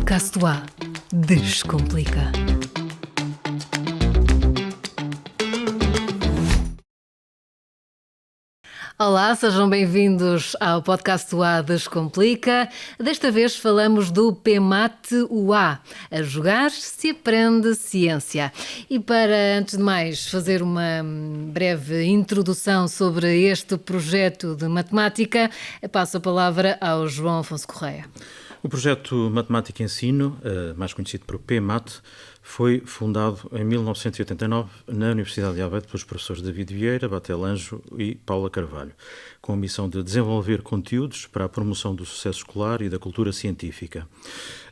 Podcast UA Descomplica. Olá, sejam bem-vindos ao Podcast UA Descomplica. Desta vez falamos do PEMAT UA, a jogar se aprende ciência. E para, antes de mais, fazer uma breve introdução sobre este projeto de matemática, passo a palavra ao João Afonso Correia. O projeto Matemática Ensino, mais conhecido por PEMAT, foi fundado em 1989 na Universidade de Aveiro pelos professores David Vieira, Batel Anjo e Paula Carvalho, com a missão de desenvolver conteúdos para a promoção do sucesso escolar e da cultura científica.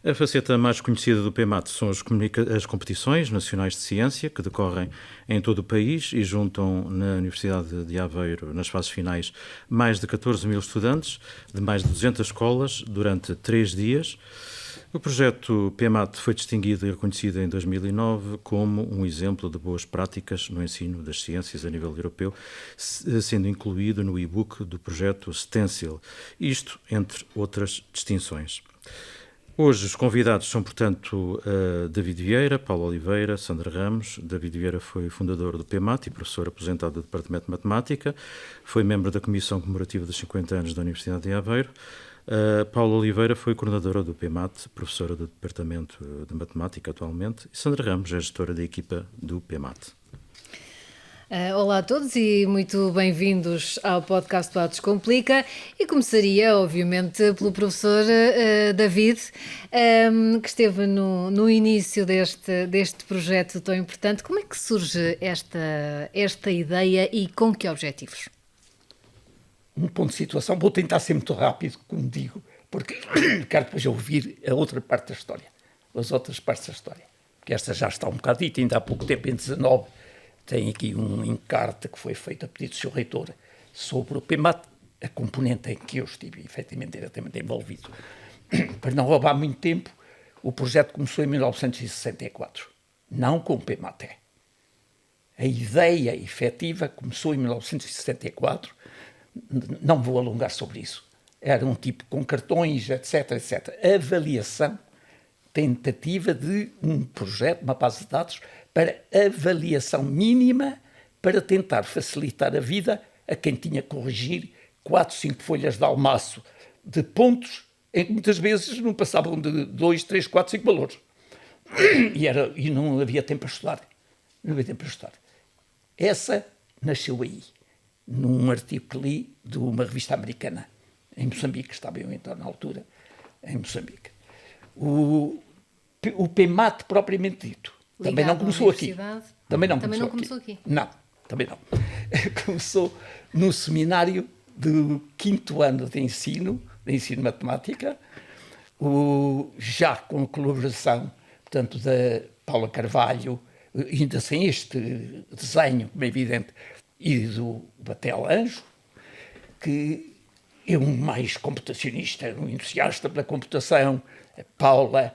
A faceta mais conhecida do PEMAT são as competições nacionais de ciência, que decorrem em todo o país e juntam na Universidade de Aveiro, nas fases finais, mais de 14 mil estudantes de mais de 200 escolas durante 3 dias. O projeto PEMAT foi distinguido e reconhecido em 2009 como um exemplo de boas práticas no ensino das ciências a nível europeu, sendo incluído no e-book do projeto Stencil, isto entre outras distinções. Hoje os convidados são, portanto, David Vieira, Paulo Oliveira, Sandra Ramos. David Vieira foi fundador do PEMAT e professor aposentado do Departamento de Matemática, foi membro da Comissão Comemorativa dos 50 anos da Universidade de Aveiro. Paulo Oliveira foi coordenadora do PEMAT, professora do Departamento de Matemática atualmente, e Sandra Ramos é gestora da equipa do PEMAT. Olá a todos e muito bem-vindos ao podcast do Descomplica, e começaria, obviamente, pelo professor David, que esteve no início deste projeto tão importante. Como é que surge esta ideia e com que objetivos? Um ponto de situação, vou tentar ser muito rápido, como digo, porque quero depois ouvir a outra parte da história, as outras partes da história, porque esta já está um bocado dita. Ainda há pouco tempo, em 19, tem aqui um encarte que foi feito a pedido do Sr. Reitor sobre o PEMAT, a componente em que eu estive efetivamente diretamente envolvido. Para não roubar muito tempo, o projeto começou em 1964, não com o PEMAT. A ideia efetiva começou em 1964, não vou alongar sobre isso. Era um tipo com cartões, etc, etc. Avaliação, tentativa de um projeto, uma base de dados, para avaliação mínima, para tentar facilitar a vida a quem tinha que corrigir 4, 5 folhas de almaço de pontos, em que muitas vezes não passavam de 2, 3, 4, 5 valores. E não havia tempo a estudar. Não havia tempo a estudar. Essa nasceu aí, num artigo que li de uma revista americana, em Moçambique, estava eu então na altura, em Moçambique. O PEMAT propriamente dito também não começou aqui. Também não começou aqui. Não, também não. Começou no seminário do 5º ano de ensino matemática, já com a colaboração, portanto, da Paula Carvalho, ainda sem este desenho, como é evidente, e do Batel Anjo, que é um mais computacionista, um entusiasta pela computação. A Paula,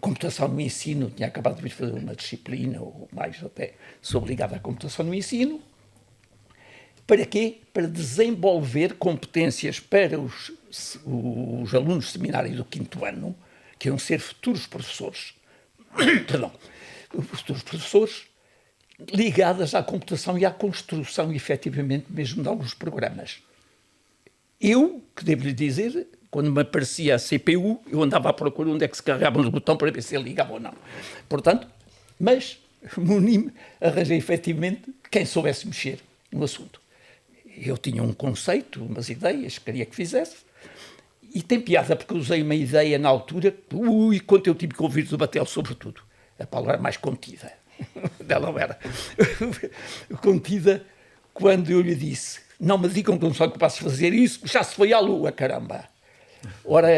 computação no ensino, tinha acabado de fazer uma disciplina, ou mais até, sobre ligada à computação no ensino. Para quê? Para desenvolver competências para os alunos de seminário do 5º ano, que iam ser futuros professores. Perdão. Futuros professores ligadas à computação e à construção, efetivamente, mesmo de alguns programas. Eu, que devo-lhe dizer, quando me aparecia a CPU, eu andava à procura onde é que se carregava no botão para ver se ele ligava ou não. Portanto, mas munime, arranjei efetivamente quem soubesse mexer no assunto. Eu tinha um conceito, umas ideias, queria que fizesse, e tem piada porque usei uma ideia na altura, quanto eu tive que ouvir do Batel sobretudo. A palavra era mais contida. Dela não era. Contida quando eu lhe disse: não me digam que não sou capaz de fazer isso, já se foi à lua, caramba. Ora,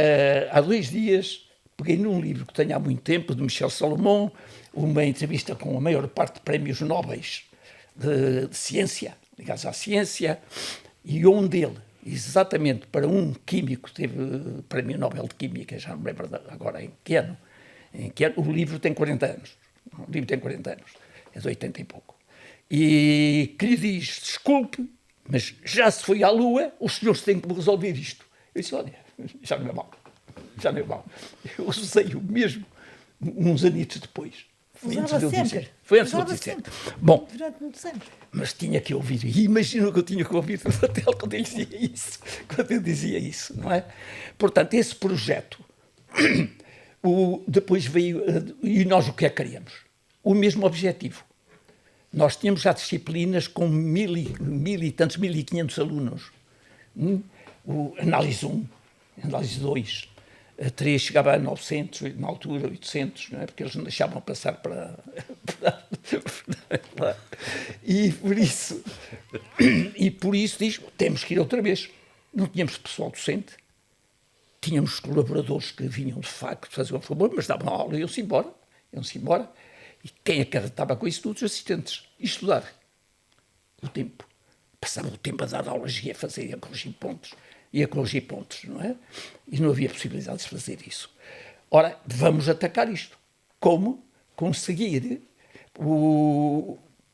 há 2 dias, peguei num livro que tenho há muito tempo, de Michel Salomon, uma entrevista com a maior parte de prémios nobres de ciência, ligados à ciência, e onde ele, exatamente para um químico, teve prémio Nobel de Química, já não me lembro agora em que ano, o livro tem 40 anos. O livro tem 40 anos, é de 80 e pouco. E que lhe diz: desculpe, mas já se foi à lua, os senhores têm que resolver isto. Eu disse: olha, já não é mal. já não é mau. Eu usei o mesmo uns anitos depois. Foi antes de eu dizer. Foi antes de eu dizer. Bom, Durante muitos anos. mas tinha que ouvir. E imagino que eu tinha que ouvir no hotel quando eu dizia isso. Quando eu dizia isso, não é? Portanto, esse projeto, depois veio. E nós o que é que queríamos? O mesmo objetivo. Nós tínhamos já disciplinas com 1.500 alunos. O análise 1, análise 2, a 3 chegava a 900, na altura 800, não é? Porque eles não deixavam passar para e por isso diz, temos que ir outra vez. Não tínhamos pessoal docente, tínhamos colaboradores que vinham de facto fazer um favor, mas davam aula e iam-se embora. E quem acreditava com isso? Todos os assistentes. E estudar. O tempo. Passava o tempo a dar aulas e a fazer, e a corrigir pontos, não é? E não havia possibilidade de fazer isso. Ora, vamos atacar isto. Como? Conseguir,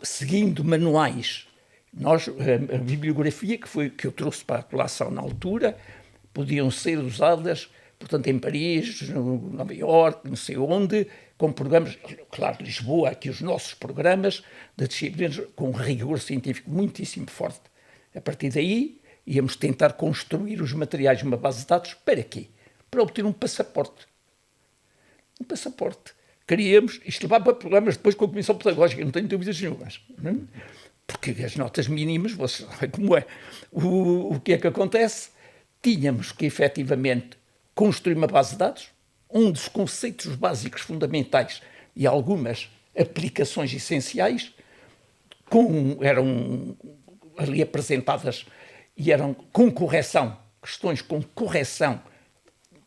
seguindo manuais. A bibliografia que eu trouxe para a colação na altura, podiam ser usadas, portanto, em Paris, em Nova Iorque, não sei onde, com programas, claro, Lisboa, aqui os nossos programas de disciplinas com um rigor científico muitíssimo forte. A partir daí, íamos tentar construir os materiais de uma base de dados. Para quê? Para obter um passaporte. Um passaporte. Queríamos, isto levava a problemas depois com a Comissão Pedagógica, não tenho dúvidas nenhumas. Não? Porque as notas mínimas, você sabe como é. O que é que acontece? Tínhamos que, efetivamente, construir uma base de dados, um dos conceitos básicos fundamentais e algumas aplicações essenciais, eram ali apresentadas e eram com correção, questões com correção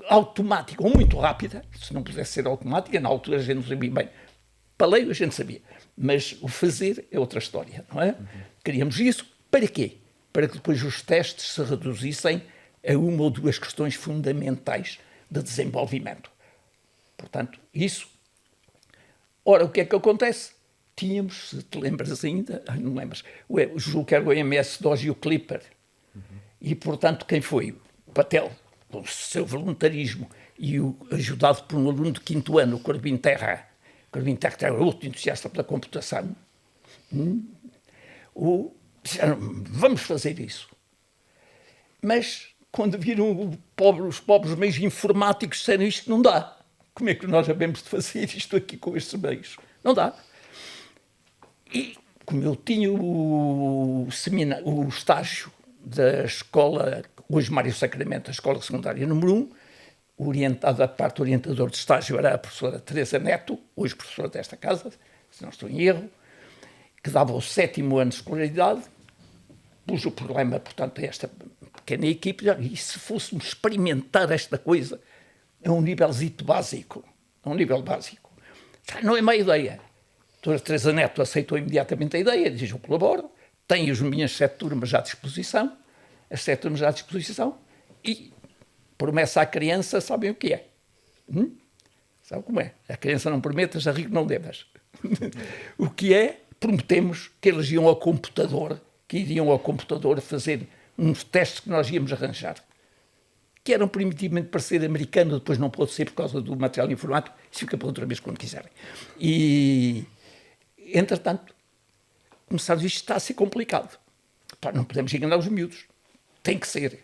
automática ou muito rápida. Se não pudesse ser automática, na altura a gente não sabia bem. Paleio a gente sabia, mas o fazer é outra história, não é? Queríamos isso, para quê? Para que depois os testes se reduzissem a uma ou duas questões fundamentais de desenvolvimento. Portanto, isso. Ora, o que é que acontece? Tínhamos, se te lembras ainda, não lembras, julgo que era o MS-DOS e o Clipper. E, portanto, quem foi? O Patel, com o seu voluntarismo, e ajudado por um aluno de 5º ano, o Corbin Terra. O Corbin Terra era outro entusiasta pela computação. Disseram, vamos fazer isso. Mas, quando viram os pobres meios informáticos, disseram, isto não dá. Como é que nós havemos de fazer isto aqui com estes meios? Não dá. E, como eu tinha o estágio da escola, hoje Mário Sacramento, a escola secundária número 1, a parte orientador de estágio era a professora Teresa Neto, hoje professora desta casa, se não estou em erro, que dava o 7º ano de escolaridade, pus o problema, portanto, a esta pequena equipe, e se fôssemos experimentar esta coisa a um nívelzito básico, não é má ideia. A doutora Teresa Neto aceitou imediatamente a ideia, diz, eu colaboro, tenho as minhas 7 turmas à disposição, e promessa à criança, sabem o que é? Sabe como é? A criança não prometas, a rico não devas. O que é? Prometemos que eles iriam ao computador fazer uns testes que nós íamos arranjar, que eram primitivamente para ser americano, depois não pôde ser por causa do material informático, isso fica para outra vez quando quiserem. E, entretanto, começámos, isto está a ser complicado. Pá, não podemos enganar os miúdos. Tem que ser.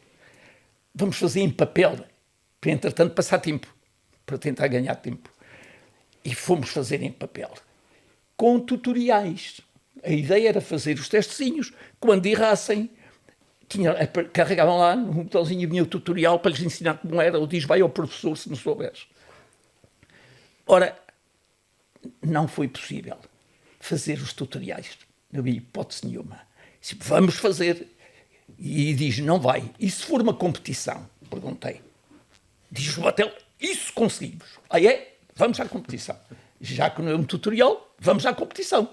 Vamos fazer em papel, para, entretanto, passar tempo, para tentar ganhar tempo. E fomos fazer em papel, com tutoriais. A ideia era fazer os testezinhos, quando errassem, carregavam lá no botãozinho e vinha o tutorial para lhes ensinar como era, ou diz, vai ao professor se não souberes. Ora, não foi possível fazer os tutoriais, não havia hipótese nenhuma. Disse, vamos fazer. E diz, não vai. E se for uma competição? Perguntei. Diz o Batel, isso conseguimos. Aí é? Vamos à competição. Já que não é um tutorial, vamos à competição.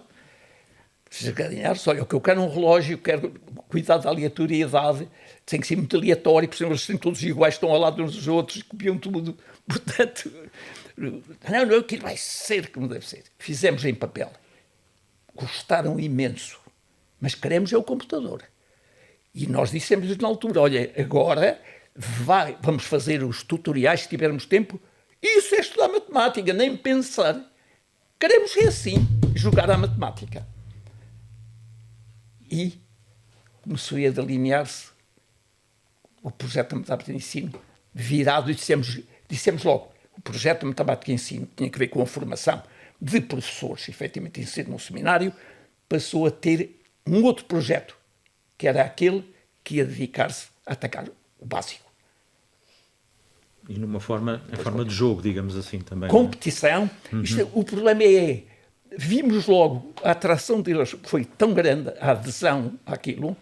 Se ganhar, olha, o que eu quero é um relógio, quero cuidado da aleatoriedade, tem que ser muito aleatório, porque senão eles são todos iguais, estão ao lado uns dos outros, copiam tudo. Portanto, não, aquilo vai ser como deve ser. Fizemos em papel. Gostaram imenso, mas queremos é o computador. E nós dissemos na altura, olha, agora vamos fazer os tutoriais se tivermos tempo. Isso é estudar matemática, nem pensar. Queremos ser assim, jogar à matemática. E começou a delinear-se o projeto de matemática de ensino virado e dissemos logo, o projeto de matemática de ensino tinha que ver com a formação de professores, efetivamente ensino no seminário, passou a ter um outro projeto, que era aquele que ia dedicar-se a atacar o básico. E em forma de jogo, digamos assim, também. Competição. O problema vimos logo, a atração deles foi tão grande, a adesão àquilo,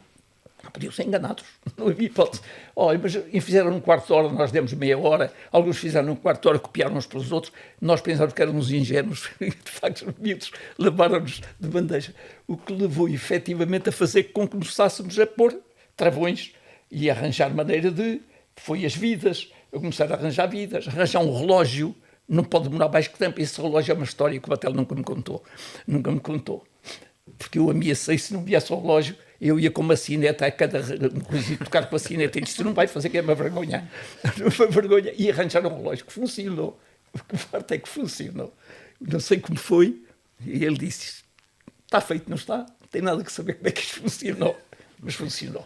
não podiam ser enganados, não havia hipótese. Olha, mas fizeram num quarto de hora, nós demos meia hora, alguns fizeram num quarto de hora, copiaram uns pelos outros, nós pensávamos que éramos ingênuos, de facto os miúdos levaram-nos de bandeja, o que levou efetivamente a fazer com que começássemos a pôr travões e a arranjar maneira foi as vidas, eu comecei a arranjar vidas, arranjar um relógio, não pode demorar mais que tempo, esse relógio é uma história que o Batel nunca me contou, porque eu ameacei, se não viesse o relógio, eu ia com uma cineta a cada coisa e tocar com a cineta e disse, não vai fazer que é uma vergonha. Uma vergonha. E arranjar um relógio que funcionou. O que parte é que funcionou. Não sei como foi. E ele disse, está feito, não está? Não tem nada que saber como é que isto funcionou. Mas funcionou.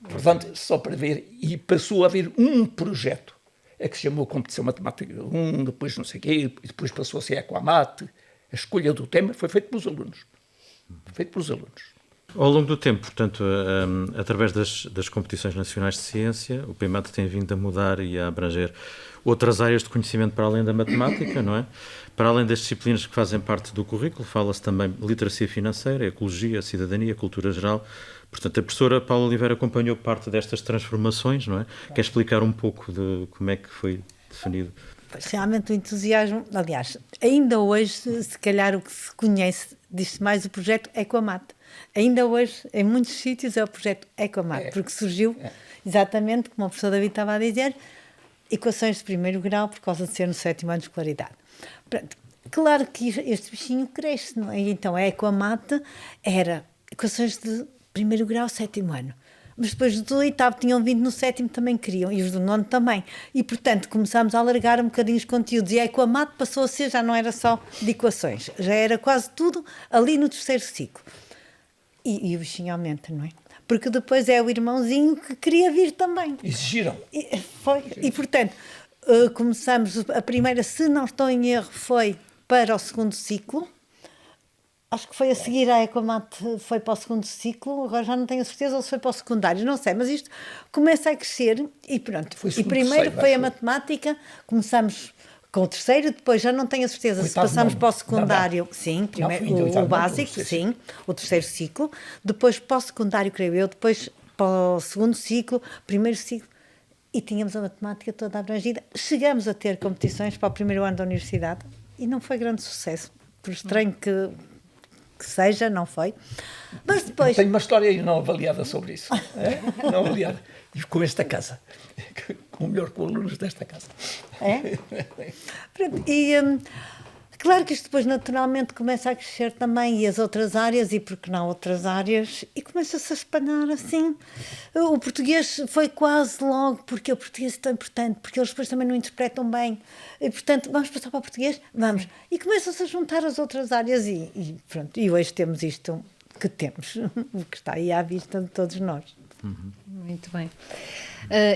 Portanto, só para ver. E passou a haver um projeto. É que se chamou Competição Matemática 1, depois não sei o quê, e depois passou a ser Ecoamate. A escolha do tema foi feita pelos alunos. Ao longo do tempo, portanto, através das competições nacionais de ciência, o PEMAT tem vindo a mudar e a abranger outras áreas de conhecimento para além da matemática, não é? Para além das disciplinas que fazem parte do currículo, fala-se também de literacia financeira, ecologia, cidadania, cultura geral. Portanto, a professora Paula Oliveira acompanhou parte destas transformações, não é? Quer explicar um pouco de como é que foi definido? Realmente o entusiasmo, aliás, ainda hoje, se calhar o que se conhece, diz-se mais o projeto Ecoamate. Ainda hoje, em muitos sítios, é o projeto Ecoamate, porque surgiu exatamente, como o professor David estava a dizer, equações de primeiro grau, por causa de ser no 7º ano de escolaridade. Pronto, claro que este bichinho cresce, não é? Então, a Ecoamate era equações de primeiro grau, 7º ano. Mas depois do 8º tinham vindo no 7º também queriam, e os do 9º também. E, portanto, começámos a alargar um bocadinho os conteúdos. E a Ecoamate passou a ser, já não era só de equações, já era quase tudo ali no 3º ciclo. E o bichinho aumenta, não é? Porque depois é o irmãozinho que queria vir também. Exigiram. E portanto, começamos, a primeira, se não estou em erro, foi para o 2º ciclo. Acho que foi a seguir a Ecoamate, foi para o 2º ciclo, agora já não tenho certeza, ou se foi para o secundário, não sei, mas isto começa a crescer e pronto. E primeiro foi a matemática, começamos com o 3º, depois já não tenho a certeza se passamos para o secundário, sim, primeiro o básico, sim, o 3º ciclo, depois para o secundário, creio eu, depois para o 2º ciclo, 1º ciclo, e tínhamos a matemática toda abrangida. Chegamos a ter competições para o 1º ano da universidade e não foi grande sucesso, por estranho que seja, não foi. Mas depois... Tenho uma história não avaliada sobre isso. Não avaliada. Com esta casa. Com o melhor com alunos desta casa. É? E claro que isto depois naturalmente começa a crescer também, e as outras áreas, e porque não outras áreas, e começa-se a espalhar assim. O português foi quase logo, porque o português é tão importante, porque eles depois também não interpretam bem, e portanto, vamos passar para o português? Vamos. E começam-se a juntar as outras áreas, e pronto, e hoje temos isto que temos, o que está aí à vista de todos nós. Muito bem.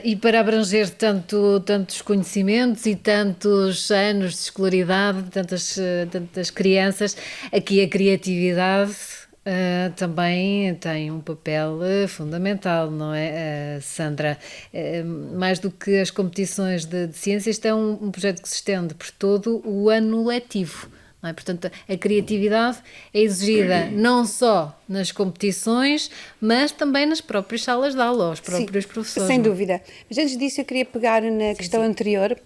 E para abranger tantos conhecimentos e tantos anos de escolaridade, tantas crianças, aqui a criatividade também tem um papel fundamental, não é, Sandra? Mais do que as competições de ciências, este é um projeto que se estende por todo o ano letivo. Não é? Portanto, a criatividade é exigida não só nas competições, mas também nas próprias salas de aula, aos próprios professores. Sem dúvida. Mas antes disso eu queria pegar na questão anterior,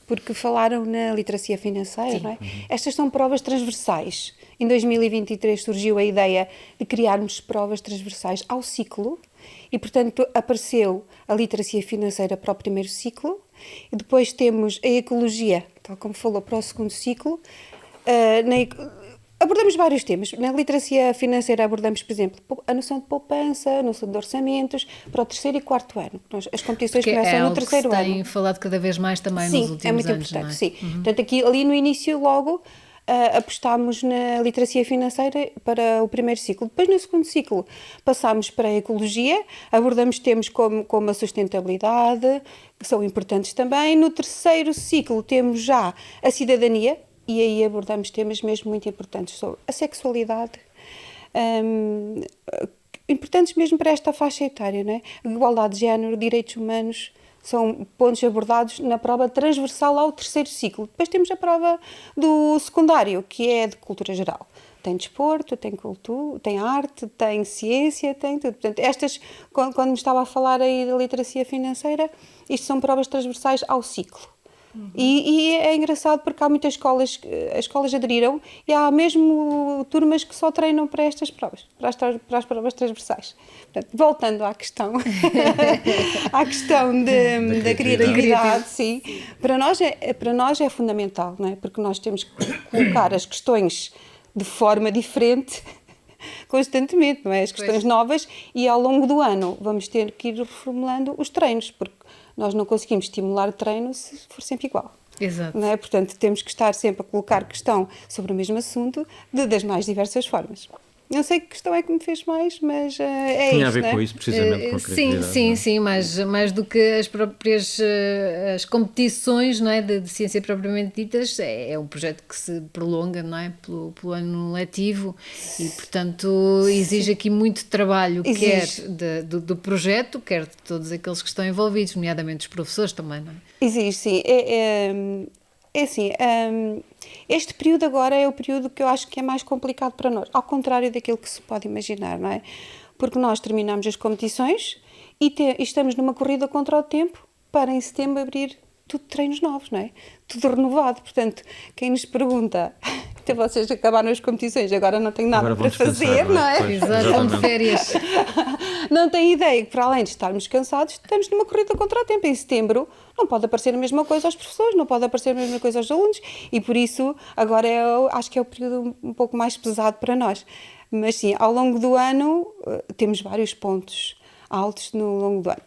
porque falaram na literacia financeira, não é? Estas são provas transversais. Em 2023 surgiu a ideia de criarmos provas transversais ao ciclo e, portanto, apareceu a literacia financeira para o 1º ciclo e depois temos a ecologia, tal como falou, para o 2º ciclo. Abordamos vários temas. Na literacia financeira abordamos, por exemplo, a noção de poupança, a noção de orçamentos, para o 3º e 4º ano. As competições Que começam é no algo 3º ano. que se tem falado cada vez mais também nos últimos Sim, é muito anos, importante, não é? sim. Portanto, ali no início logo apostámos na literacia financeira para o primeiro ciclo. Depois, no segundo ciclo, passámos para a ecologia, abordamos temas como a sustentabilidade, que são importantes também. No 3º ciclo temos já a cidadania, e aí abordamos temas mesmo muito importantes sobre a sexualidade, importantes mesmo para esta faixa etária, não é? Igualdade de género, direitos humanos, são pontos abordados na prova transversal ao 3º ciclo. Depois temos a prova do secundário, que é de cultura geral. Tem desporto, tem cultura, tem arte, tem ciência, tem tudo. Portanto, estas, quando me estava a falar aí da literacia financeira, isto são provas transversais ao ciclo. E é engraçado porque há muitas escolas, as escolas aderiram e há mesmo turmas que só treinam para estas provas, para as provas transversais. Portanto, voltando à questão, à questão da criatividade, sim, para nós é fundamental, não é? Porque nós temos que colocar as questões de forma diferente constantemente, não é? As questões novas, e ao longo do ano vamos ter que ir reformulando os treinos, porque nós não conseguimos estimular o treino se for sempre igual. Exato. Não é? Portanto, temos que estar sempre a colocar questão sobre o mesmo assunto das mais diversas formas. Não sei que questão é que me fez mais, mas é Tinha isto, a ver não é? com isso, precisamente, com a criatividade. Sim, mais do que as próprias as competições, não é, de ciência propriamente ditas, é um projeto que se prolonga, não é, pelo ano letivo e, portanto, exige aqui muito trabalho, quer do projeto, quer de todos aqueles que estão envolvidos, nomeadamente os professores também, não é? Exige, sim. É assim, este período agora é o período que eu acho que é mais complicado para nós, ao contrário daquilo que se pode imaginar, não é? Porque nós terminamos as competições e estamos numa corrida contra o tempo para em setembro abrir tudo treinos novos, não é? Tudo renovado. Portanto, quem nos pergunta, então vocês acabaram as competições, agora não tenho nada para fazer, não é? Pois, Exato, estão de férias. Não tem ideia que, para além de estarmos cansados, estamos numa corrida contra o tempo. Em setembro não pode aparecer a mesma coisa aos professores, não pode aparecer a mesma coisa aos alunos, e por isso agora acho que é o período um pouco mais pesado para nós. Mas sim, ao longo do ano temos vários pontos altos no longo do ano.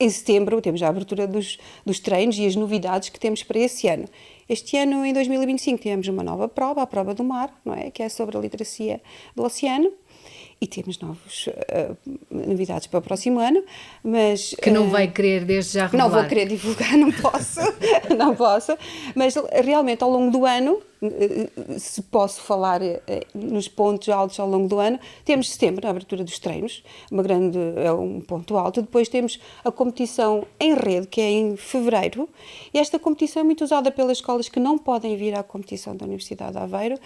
Em setembro temos a abertura dos treinos e as novidades que temos para esse ano. Este ano, em 2025, tivemos uma nova prova, a prova do mar, não é? Que é sobre a literacia do oceano. E temos novidades para o próximo ano, mas... Que não vai querer desde já revelar. Não vou querer divulgar, não posso, não posso, mas realmente ao longo do ano, se posso falar nos pontos altos ao longo do ano, temos setembro, a abertura dos treinos, é um ponto alto. Depois temos a competição em rede, que é em fevereiro, e esta competição é muito usada pelas escolas que não podem vir à competição da Universidade de Aveiro,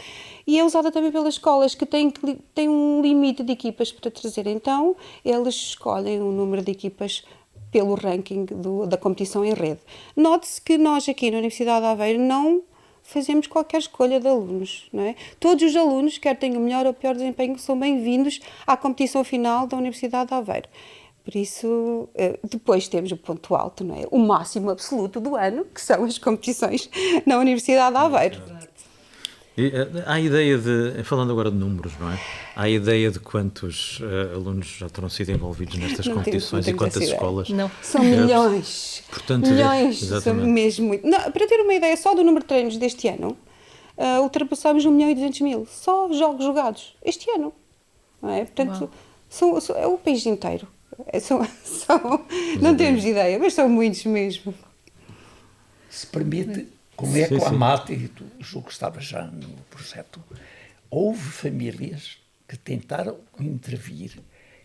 e é usada também pelas escolas que têm um limite de equipas para trazer. Então, eles escolhem um número de equipas pelo ranking da competição em rede. Note-se que nós aqui na Universidade de Aveiro não fazemos qualquer escolha de alunos, não é? Todos os alunos, quer tenham melhor ou pior desempenho, são bem-vindos à competição final da Universidade de Aveiro. Por isso, depois temos o ponto alto, não é? O máximo absoluto do ano, que são as competições na Universidade de Aveiro. E, há a ideia de, falando agora de números, não é? Há a ideia de quantos alunos já terão sido envolvidos nestas competições e quantas escolas? Não. São milhões. Portanto, milhões. exatamente. São mesmo muito. Não, para ter uma ideia só do número de treinos deste ano, ultrapassamos 1.200.000. Só jogos jogados este ano. Não é? Portanto, é o país inteiro. Não temos ideia, mas são muitos mesmo. Se permite, como é com a mate, e tu julgo que estava já no projeto, houve famílias que tentaram intervir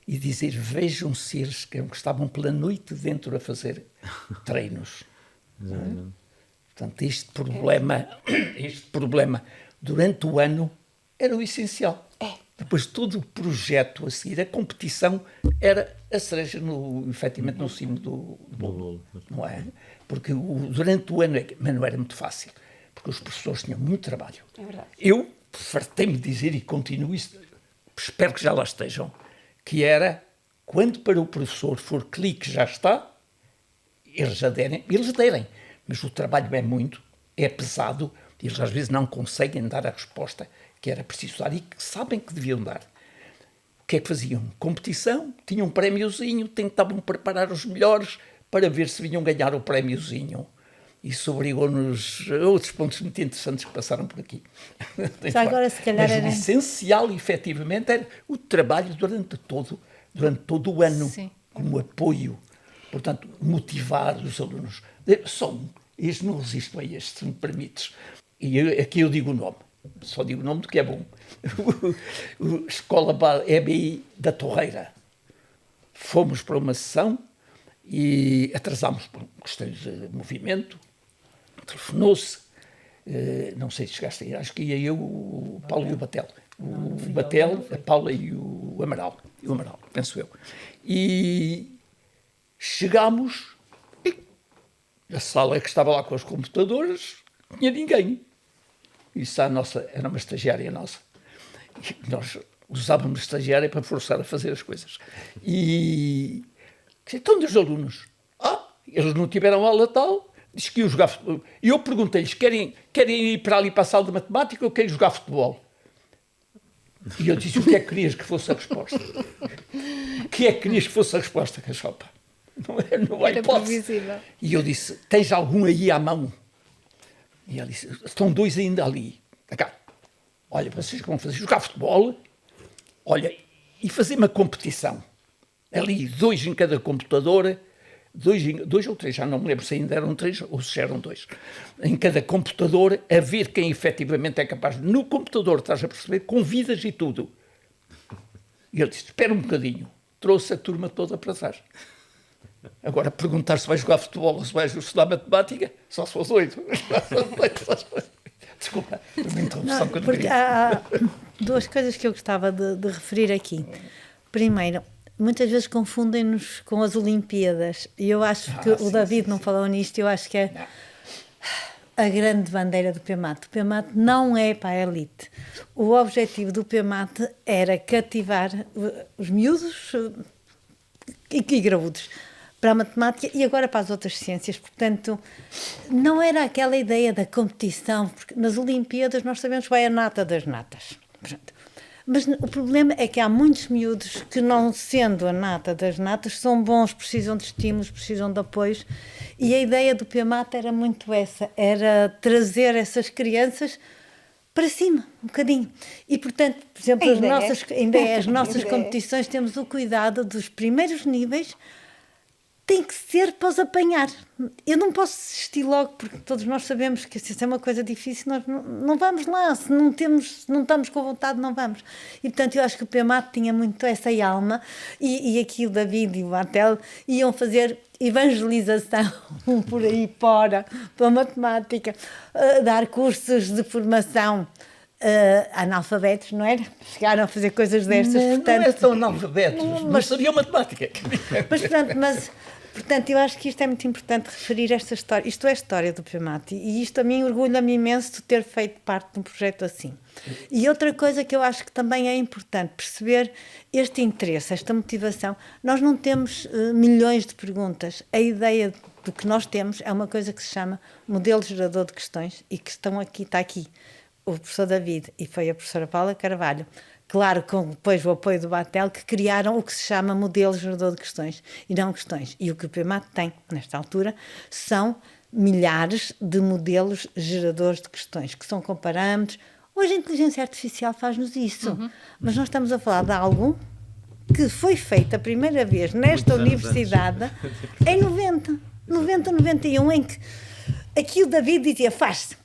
e dizer, vejam se eles que estavam pela noite dentro a fazer treinos. Portanto, este problema durante o ano era o essencial. Depois todo o projeto a seguir, a competição era a cereja, efetivamente, no cimo do bolo, não é? Porque durante o ano, mas não era muito fácil, porque os professores tinham muito trabalho. É verdade. Eu fartei-me dizer, e continuo isso, espero que já lá estejam, que era, quando para o professor for clique, já está, eles derem, mas o trabalho é muito, é pesado, e eles às vezes não conseguem dar a resposta que era preciso dar e que sabem que deviam dar. O que é que faziam? Competição, tinham um prémiozinho, tentavam preparar os melhores para ver se vinham ganhar o prémiozinho. Isso obrigou-nos a outros pontos muito interessantes que passaram por aqui. Já agora, se calhar, mas o essencial, efetivamente, era o trabalho durante todo o ano, Sim. como apoio. Portanto, motivar os alunos. Este não resisto a este, se me permites. E aqui eu digo o nome. Só digo o nome do que é bom. Escola EBI da Torreira. Fomos para uma sessão e atrasámos por questões de movimento. Telefonou-se. Não sei se chegaste aí. Acho que ia eu, o Paulo e o Batel. O Batel, a Paula e o Amaral. Penso eu. E chegámos e a sala que estava lá com os computadores não tinha ninguém. Isso era uma estagiária nossa. E nós usávamos estagiária para forçar a fazer as coisas. E então dos alunos. Eles não tiveram aula tal, diz que iam jogar futebol. E eu perguntei-lhes, querem ir para ali para a sala de matemática ou querem jogar futebol? E eu disse, o que é que querias que fosse a resposta? O que é que querias que fosse a resposta, Cachopa? Não há hipótese. Previsível. E eu disse, tens algum aí à mão? E ela disse, estão 2 ainda ali. Cá. Olha, vocês que vão fazer jogar futebol, olha, e fazer uma competição. Ali, 2 em cada computador, 2 ou 3, já não me lembro se ainda eram 3 ou se eram 2. Em cada computador, a ver quem efetivamente é capaz. No computador, estás a perceber, com vidas e tudo. E ele disse, espera um bocadinho. Trouxe a turma toda para trás. Agora, perguntar se vai jogar futebol ou se vai estudar matemática, só se fosse 8. Desculpa, foi uma interrupção que eu não porque queria. há 2 coisas que eu gostava de referir aqui. Primeiro, muitas vezes confundem-nos com as Olimpíadas. E eu acho que o David não falou nisto, eu acho que é a grande bandeira do PEMAT. O PEMAT não é para a elite. O objetivo do PEMAT era cativar os miúdos e graúdos para a matemática e agora para as outras ciências. Portanto, não era aquela ideia da competição, porque nas Olimpíadas nós sabemos que vai a nata das natas. Portanto, mas o problema é que há muitos miúdos que, não sendo a nata das natas, são bons, precisam de estímulos, precisam de apoios, e a ideia do PEMAT era muito essa, era trazer essas crianças para cima, um bocadinho. E, portanto, por exemplo, as nossas competições temos o cuidado dos primeiros níveis, tem que ser para os apanhar. Eu não posso desistir logo, porque todos nós sabemos que se é uma coisa difícil, nós não vamos lá, se não estamos com vontade, não vamos. E, portanto, eu acho que o PEMAT tinha muito essa alma, e aqui o David e o Batel iam fazer evangelização por aí fora, pela matemática, dar cursos de formação analfabetos, não era? Chegaram a fazer coisas destas. Não é tão analfabetos, mas sabiam matemática. Portanto, eu acho que isto é muito importante referir esta história. Isto é a história do PEMAT e isto a mim orgulha-me imenso de ter feito parte de um projeto assim. E outra coisa que eu acho que também é importante perceber este interesse, esta motivação. Nós não temos milhões de perguntas. A ideia do que nós temos é uma coisa que se chama modelo gerador de questões e que está aqui o professor David e foi a professora Paula Carvalho, claro, com depois o apoio do Batel, que criaram o que se chama modelo gerador de questões e não questões. E o que o PEMAT tem, nesta altura, são milhares de modelos geradores de questões, que são com parâmetros. Hoje a inteligência artificial faz-nos isso, mas nós estamos a falar de algo que foi feito a primeira vez nesta universidade em 91, em que aqui o David dizia, faz-se.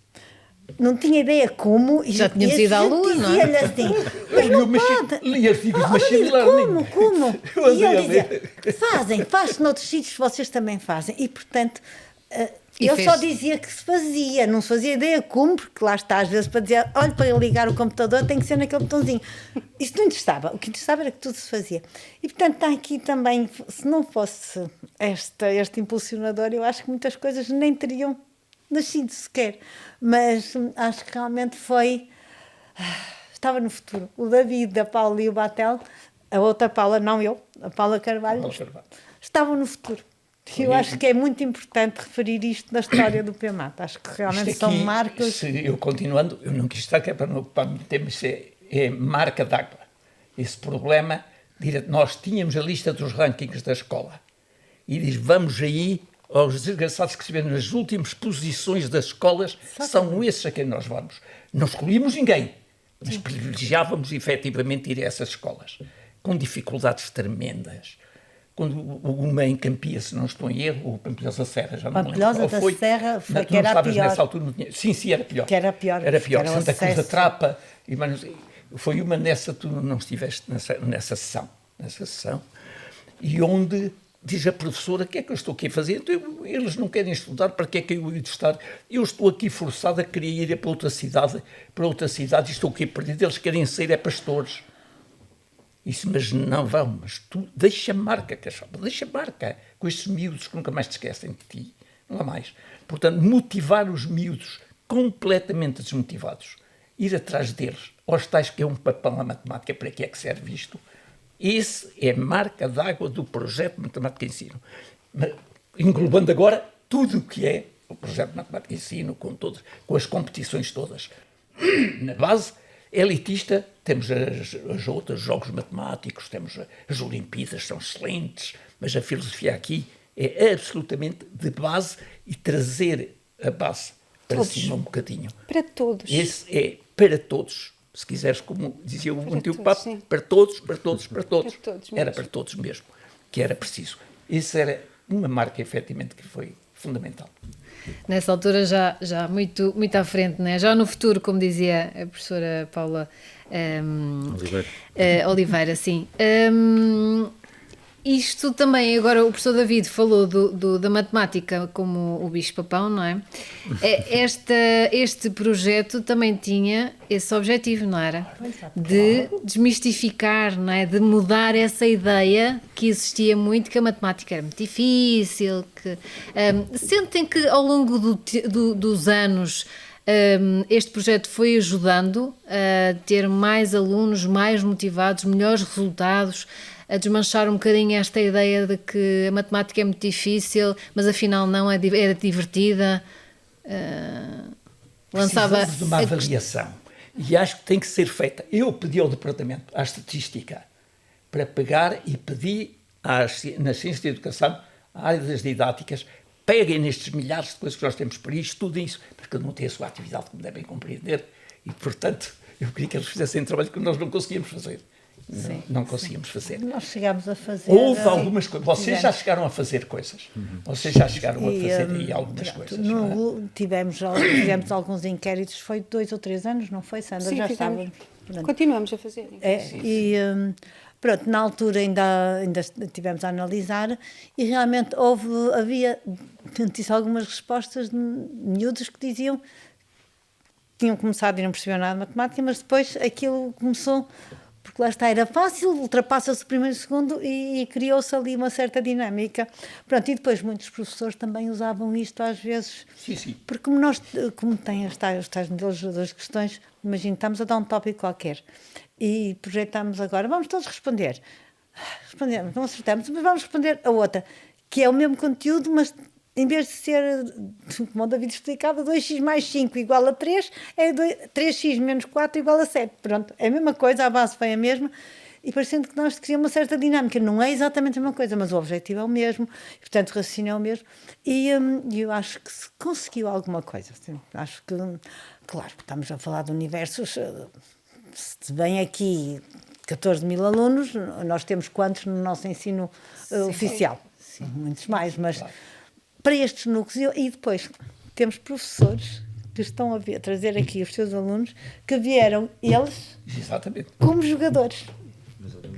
Não tinha ideia como. E já tínhamos ido à Lua, não é? Assim, mas não pode. Li artigos de machine learning. Como? Eu E ele andei a dizia, faz-se noutros sítios, vocês também fazem. E, portanto, E eu fez. só dizia que se fazia, não se fazia ideia como, porque lá está, às vezes, para dizer, olha, para ligar o computador tem que ser naquele botãozinho. Isso não interessava. O que interessava era que tudo se fazia. E, portanto, está aqui também, se não fosse este impulsionador, eu acho que muitas coisas nem teriam nascido sequer, mas acho que realmente estava no futuro. O David, a Paula e o Batel, a outra Paula, não eu, a Paula Carvalho, estavam no futuro. Eu acho que é muito importante referir isto na história do PEMAT. Acho que realmente Isto são aqui, marcas. Se eu continuando, eu não quis estar aqui para não ocupar muito tempo, mas é marca d'água. Esse problema, nós tínhamos a lista dos rankings da escola e diz, vamos aí aos desgraçados que estiveram nas últimas posições das escolas, são esses a quem nós vamos. Não escolhíamos ninguém, mas privilegiávamos efetivamente ir a essas escolas, com dificuldades tremendas. Quando uma em Campia, se não estou em erro, ou Pampilhosa Serra, já não me lembro Pampilhosa qual da foi. Serra foi Tu que não era a estavas pior. nessa altura, não tinha... Sim, era pior. Que era pior. Era pior. Que era o Santa Cruz da acesso. Trapa. Foi uma nessa, tu não estiveste nessa sessão. E onde diz a professora, o que é que eu estou aqui a fazer? Então, eles não querem estudar, para que é que eu ia estar? Eu estou aqui forçado a querer ir para outra cidade, e estou aqui perdido. Eles querem ser pastores. Isso, mas não vão, mas tu deixa marca, Cachopa, deixa marca com estes miúdos que nunca mais te esquecem de ti, não há mais. Portanto, motivar os miúdos completamente desmotivados, ir atrás deles, aos tais que é um papão a matemática, para que é que serve isto? Esse é marca d'água do projeto de Matemática e Ensino. Englobando agora tudo o que é o projeto de Matemática e Ensino, com as competições todas. Na base elitista, temos os outros jogos matemáticos, temos as Olimpíadas, são excelentes, mas a filosofia aqui é absolutamente de base e trazer a base para cima um bocadinho. Para todos. Esse é para todos. Se quiseres, como dizia o antigo Papa, para todos. Para todos mesmo. Era para todos mesmo, que era preciso. Isso era uma marca, efetivamente, que foi fundamental. Nessa altura já muito à frente, né? Já no futuro, como dizia a professora Paula Oliveira, sim. Isto também, agora o professor David falou da matemática como o bicho-papão, não é? Este projeto também tinha esse objetivo, não era? De desmistificar, não é? De mudar essa ideia que existia muito, que a matemática era muito difícil. Sentem que ao longo dos anos este projeto foi ajudando a ter mais alunos, mais motivados, melhores resultados, a desmanchar um bocadinho esta ideia de que a matemática é muito difícil, mas afinal não, era divertida. Precisamos de uma avaliação. E acho que tem que ser feita. Eu pedi ao Departamento, à Estatística, para pegar e pedir na Ciência da Educação, à área das didáticas, peguem nestes milhares de coisas que nós temos para isto, estudem isso, porque cada um tem a sua atividade, como devem compreender, e, portanto, eu queria que eles fizessem trabalho que nós não conseguíamos fazer. Não conseguimos fazer. Nós chegámos a fazer... Houve algumas coisas. Vocês já chegaram a fazer coisas. Vocês já chegaram a fazer aí algumas coisas. Tivemos alguns inquéritos, foi 2 ou 3 anos, não foi, Sandra? Sim, já fizemos. estávamos. Continuamos a fazer. Pronto, na altura ainda estivemos a analisar e realmente havia algumas respostas de miúdos que diziam que tinham começado e não percebiam nada de matemática, mas depois aquilo começou... Porque lá está, era fácil, ultrapassa-se o primeiro e o segundo e criou-se ali uma certa dinâmica. Pronto, e depois muitos professores também usavam isto às vezes. Sim. Porque como tem os tais modelos das questões, imagina, estamos a dar um tópico qualquer e projetamos agora, vamos todos responder. Respondemos, não acertamos, mas vamos responder a outra, que é o mesmo conteúdo, mas... Em vez de ser, como o David explicava, 2x mais 5 igual a 3, é 3x menos 4 igual a 7. Pronto, é a mesma coisa, a base foi a mesma, e parecendo que nós criamos uma certa dinâmica. Não é exatamente a mesma coisa, mas o objetivo é o mesmo, e, portanto, o raciocínio é o mesmo. E eu acho que se conseguiu alguma coisa. Assim, acho que, claro, estamos a falar de universos, se vem aqui 14 mil alunos, nós temos quantos no nosso ensino oficial? Sim. Muitos mais, mas... Claro. Para estes núcleos, e depois temos professores que estão a trazer aqui os seus alunos, que vieram eles como jogadores.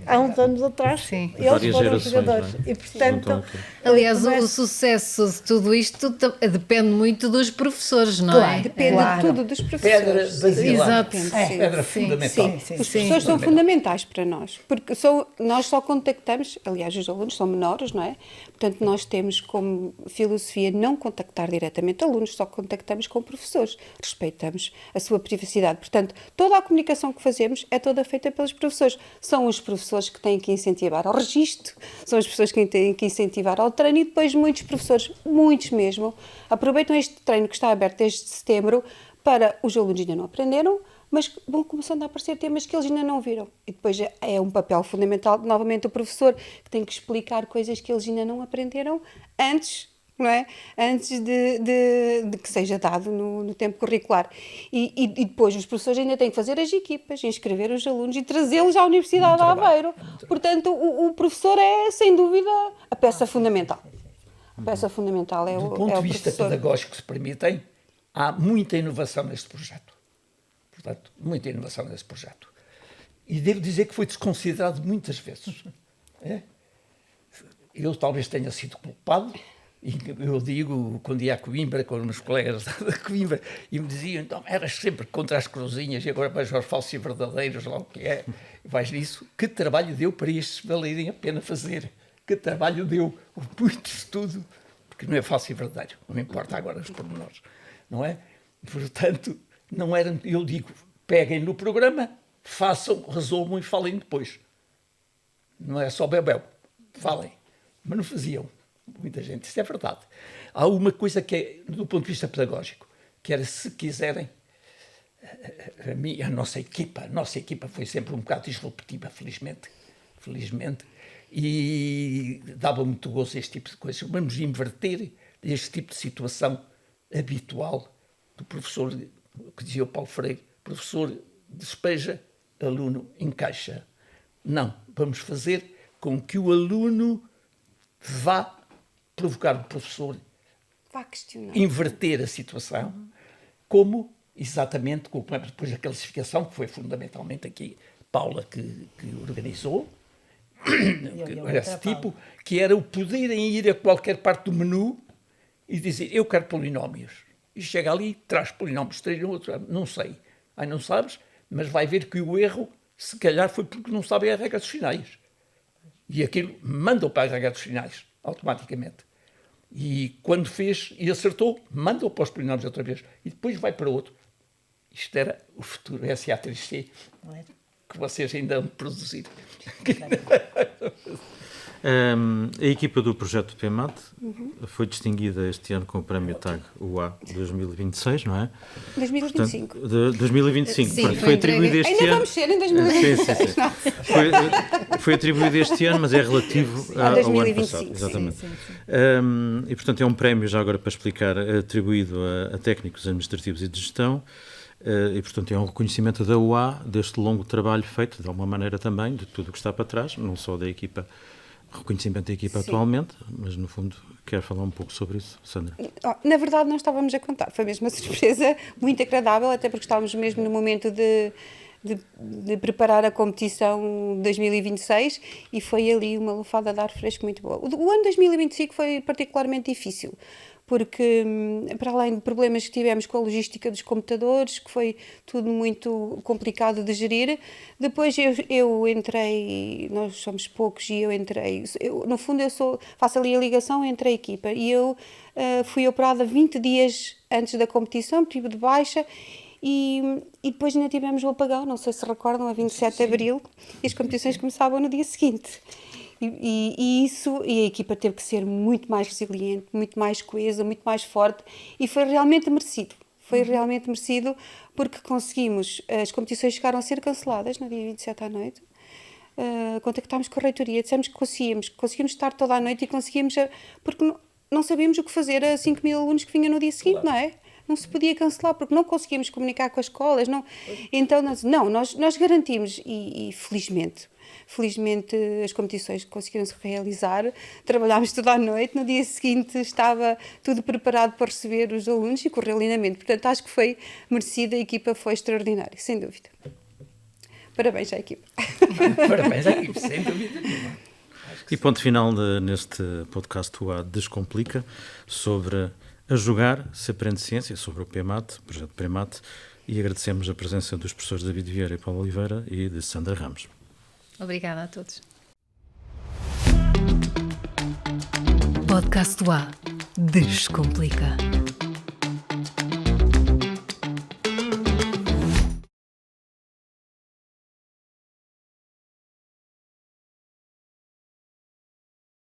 Há uns anos atrás, sim, eles foram jogadores. E, portanto, aliás, o sucesso de tudo isto depende muito dos professores, não é? Depende de tudo dos professores. Pedra basilar. Exato. Pedra fundamental. Sim. Os professores são fundamentais para nós, porque nós só contactamos, aliás, os alunos são menores, não é? Portanto, nós temos como filosofia não contactar diretamente alunos, só contactamos com professores, respeitamos a sua privacidade. Portanto, toda a comunicação que fazemos é toda feita pelos professores. São os professores professores que têm que incentivar ao registro, são as pessoas que têm que incentivar ao treino, e depois muitos professores, muitos mesmo, aproveitam este treino que está aberto desde setembro para os alunos ainda não aprenderam, mas vão começando a aparecer temas que eles ainda não viram. E depois é um papel fundamental, novamente, o professor, que tem que explicar coisas que eles ainda não aprenderam antes, não é? Antes de que seja dado no tempo curricular. E depois os professores ainda têm que fazer as equipas, inscrever os alunos e trazê-los à Universidade de Aveiro. Portanto, o professor é, sem dúvida, a peça fundamental. A peça fundamental é o professor. Do ponto de vista pedagógico, se permitem, há muita inovação neste projeto. Portanto, muita inovação nesse projeto. E devo dizer que foi desconsiderado muitas vezes. Eu talvez tenha sido culpado, e eu digo, quando ia a Coimbra, com os meus colegas da Coimbra, e me diziam, então, eras sempre contra as cruzinhas, e agora vais aos falsos e verdadeiros, lá o que é, e vais nisso. Que trabalho deu para estes valerem a pena fazer? Que trabalho deu? Muito estudo, porque não é falso e verdadeiro, não me importa agora os pormenores, não é? Portanto, não era, eu digo, peguem no programa, façam, resolvam e falem depois. Não é só bebel, falem. Mas não faziam, muita gente, isso é verdade. Há uma coisa que é, do ponto de vista pedagógico, que era, se quiserem, a nossa equipa foi sempre um bocado disruptiva, felizmente, e dava muito gozo a este tipo de coisas. Vamos inverter este tipo de situação habitual do professor, que dizia o Paulo Freire, professor despeja, aluno encaixa. Não, vamos fazer com que o aluno vá provocar o professor, vá questionar, inverter a situação, como exatamente com depois a classificação, que foi fundamentalmente aqui Paula que organizou, esse tipo, que era o poderem ir a qualquer parte do menu e dizer, eu quero polinómios. E chega ali, traz polinómios, traz outro, não sei. Aí não sabes, mas vai ver que o erro, se calhar, foi porque não sabem a regra dos finais. E aquilo mandou para a regra dos finais, automaticamente. E quando fez e acertou, mandou para os polinómios outra vez. E depois vai para outro. Isto era o futuro SA3C, que vocês ainda vão produzir. A equipa do projeto PEMAT foi distinguida este ano com o Prémio TAG UA 2026, não é? 2025. Portanto, 2025. Sim, foi atribuído este Ainda ano. vamos ser em 2026. Foi atribuído este ano, mas é relativo ao ano passado. 2025. Exatamente. Sim. E, portanto, é um prémio, já agora para explicar, atribuído a técnicos administrativos e de gestão. E, portanto, é um reconhecimento da UA deste longo trabalho feito, de alguma maneira também, de tudo o que está para trás, não só da equipa, reconhecimento da equipa atualmente, mas, no fundo, quero falar um pouco sobre isso, Sandra. Na verdade, não estávamos a contar. Foi mesmo uma surpresa muito agradável, até porque estávamos mesmo no momento de preparar a competição 2026 e foi ali uma lufada de ar fresco muito boa. O ano 2025 foi particularmente difícil, porque, para além de problemas que tivemos com a logística dos computadores, que foi tudo muito complicado de gerir, depois eu entrei, nós somos poucos e eu entrei, no fundo faço ali a ligação entre a equipa, e eu fui operada 20 dias antes da competição, tive de baixa, e depois ainda tivemos o apagão, não sei se recordam, a 27 de Abril, e as competições começavam no dia seguinte. E a equipa teve que ser muito mais resiliente, muito mais coesa, muito mais forte, e foi realmente merecido. Foi realmente merecido, porque conseguimos, as competições chegaram a ser canceladas no dia 27 à noite, contactámos com a reitoria, dissemos que conseguimos estar toda a noite e conseguimos, porque não sabíamos o que fazer a 5 mil alunos que vinham no dia seguinte, não é? Não se podia cancelar, porque não conseguíamos comunicar com as escolas, não. Então, nós garantimos, e felizmente as competições conseguiram-se realizar, trabalhámos toda a noite, no dia seguinte estava tudo preparado para receber os alunos e correu lindamente. Portanto, acho que foi merecido, a equipa foi extraordinária, sem dúvida. Parabéns à equipa. Parabéns à equipa, sem dúvida nenhuma. E ponto final neste podcast UA Descomplica, sobre a jogar se aprende ciência, sobre o PEMAT, projeto PEMAT, e agradecemos a presença dos professores David Vieira e Paulo Oliveira e de Sandra Ramos. Obrigada a todos. Podcast UA Descomplica.